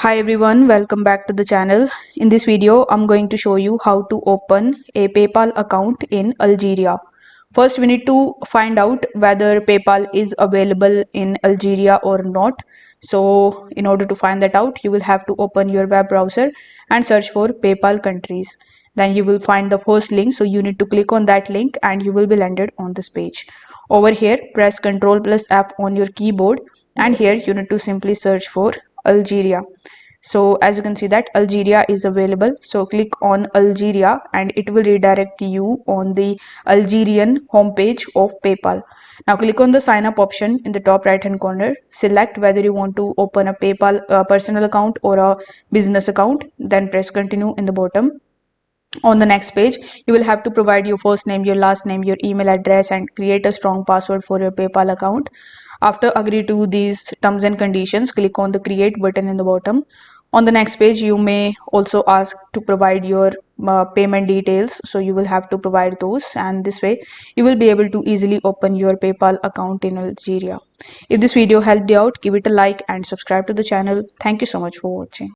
Hi everyone, welcome back to the channel. In this video, I'm going to show you how to open a PayPal account in Algeria. First, we need to find out whether PayPal is available in Algeria or not. So, in order to find that out, you will have to open your web browser and search for PayPal countries. Then you will find the first link. So, you need to click on that link and you will be landed on this page. Over here, press Ctrl plus F on your keyboard, and here you need to simply search for Algeria. So as you can see that Algeria is available, so click on Algeria and it will redirect you on the Algerian homepage of PayPal. Now click on the sign up option in the top right hand corner. Select whether you want to open a PayPal personal account or a business account, then press continue in the bottom. On the next page, you will have to provide your first name, your last name, your email address, and create a strong password for your PayPal account. After agree to these terms and conditions, click on the create button in the bottom. On the next page, you may also ask to provide your payment details, so you will have to provide those, and this way you will be able to easily open your PayPal account in Algeria. If this video helped you out, give it a like and subscribe to the channel. Thank you so much for watching.